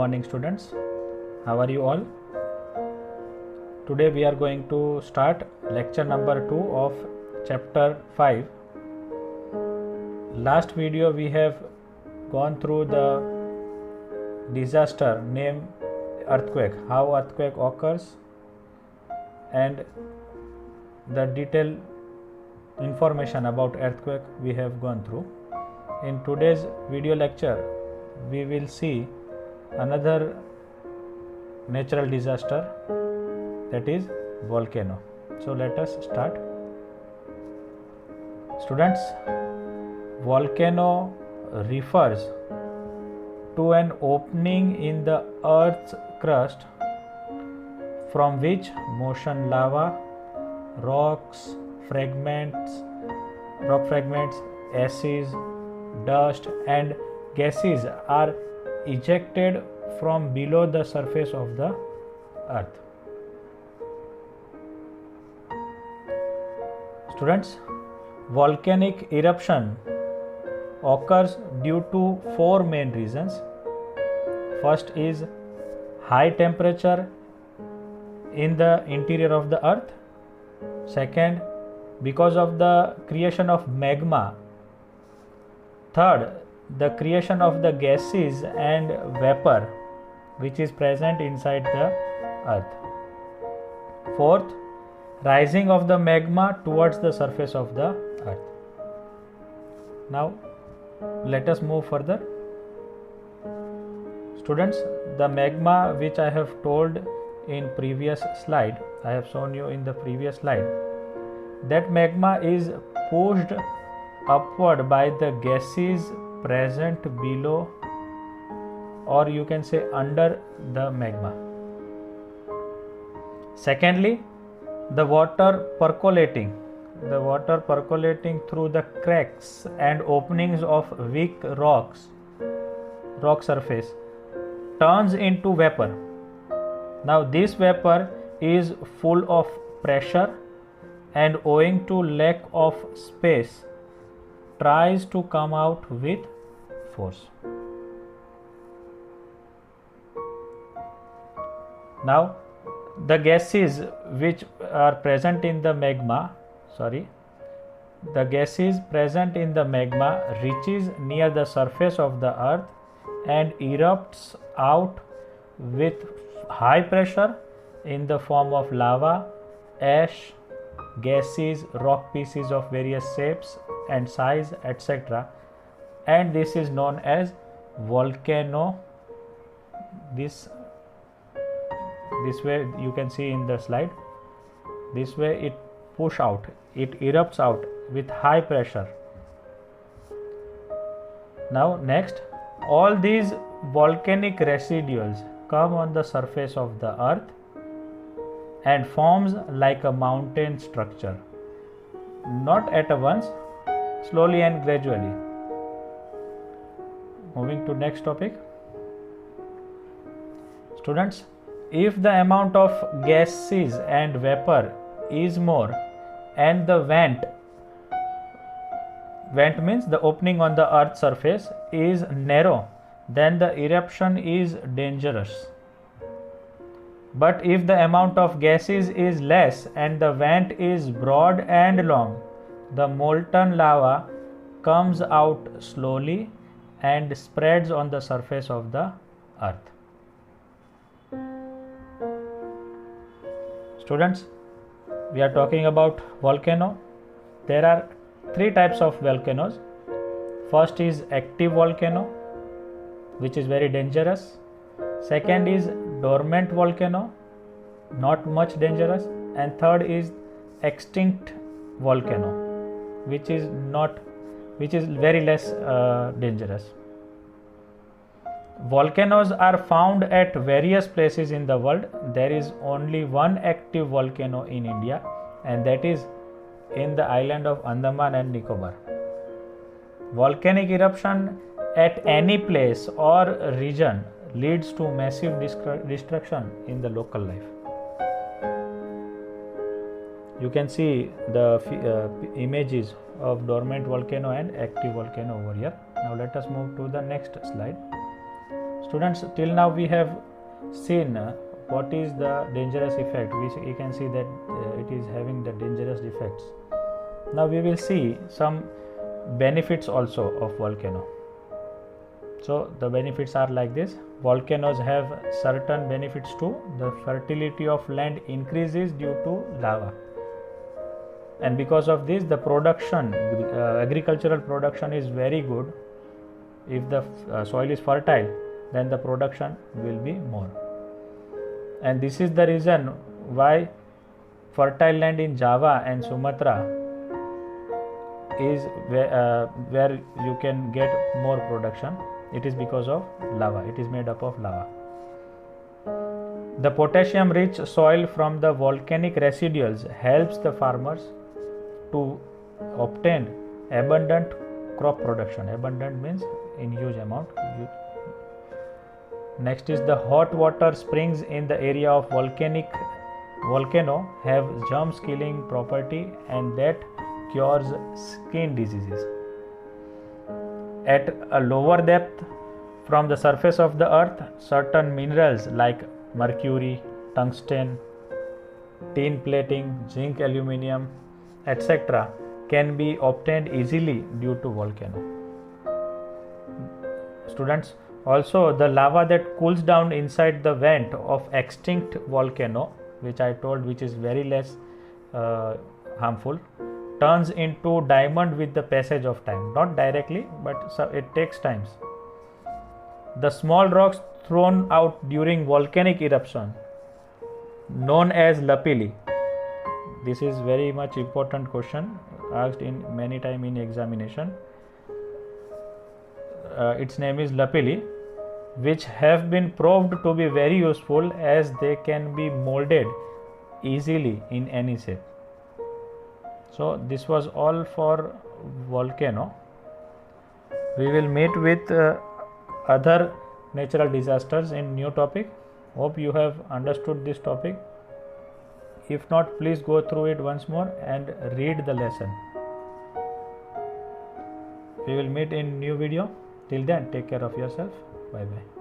morning students. How are you all? Today we are going to start lecture number 2 of chapter 5. Last video we have gone through the disaster named earthquake, how earthquake occurs, and the detailed information about earthquake we have gone through. In today's video lecture we will see another natural disaster, that is volcano. So let us start. Students, volcano refers to an opening in the earth's crust from which motion lava, rock fragments, acids, dust and gases are ejected from below the surface of the earth. Students, volcanic eruption occurs due to 4 main reasons. First is high temperature in the interior of the earth. Second, because of the creation of magma. Third, the creation of the gases and vapor which is present inside the earth. Fourth, rising of the magma towards the surface of the earth. Now let us move further. Students, the magma which I have told in previous slide, I have shown you in the previous slide, that magma is pushed upward by the gases present below, or you can say under the magma. Secondly, the water percolating through the cracks and openings of weak rock surface turns into vapor. Now this vapor is full of pressure and owing to lack of space tries to come out with force. Now the gases which are present in the magma, reaches near the surface of the earth and erupts out with high pressure in the form of lava, ash, gases, rock pieces of various shapes and size, etc. And this is known as volcano. This way you can see in the slide. This way it erupts out with high pressure. Now next, all these volcanic residuals come on the surface of the earth and forms like a mountain structure, not at once, slowly and gradually. Moving to next topic. Students, if the amount of gases and vapor is more and the vent means the opening on the earth's surface is narrow, then the eruption is dangerous. But if the amount of gases is less and the vent is broad and long, the molten lava comes out slowly and spreads on the surface of the earth. Students, we are talking about volcano. There are 3 types of volcanoes. First is active volcano, which is very dangerous. Second is dormant volcano, not much dangerous. And third is extinct volcano, which is very less dangerous. Volcanoes are found at various places in the world. There is only one active volcano in India, and that is in the island of Andaman and Nicobar. Volcanic eruption at any place or region leads to massive destruction in the local life. You can see the images of dormant volcano and active volcano over here. Now let us move to the next slide. Students, till now we have seen what is the dangerous effect. We can see that it is having the dangerous effects. Now we will see some benefits also of volcano. So the benefits are like this. Volcanoes have certain benefits too. The fertility of land increases due to lava, and because of this the production, agricultural production is very good. If the soil is fertile, then the production will be more, and this is the reason why fertile land in Java and Sumatra is where you can get more production. It is because of lava. It is made up of lava. The potassium rich soil from the volcanic residuals helps the farmers to obtain abundant crop production. Abundant means in huge amount. Next is the hot water springs in the area of volcano have germs killing property, and that cures skin diseases. At a lower depth from the surface of the earth, certain minerals like mercury, tungsten, tin plating, zinc, aluminium, etc. can be obtained easily due to volcano. Students, also the lava that cools down inside the vent of extinct volcano, which I told, which is very less harmful, turns into diamond with the passage of time. Not directly, but it takes times. The small rocks thrown out during volcanic eruption, known as lapilli. This is very much important question asked in many time in examination. Its name is lapilli, which have been proved to be very useful as they can be molded easily in any shape. So this was all for volcano. We will meet with other natural disasters in new topic. Hope you have understood this topic. If not, please go through it once more and read the lesson. We will meet in new video. Till then, take care of yourself. Bye bye.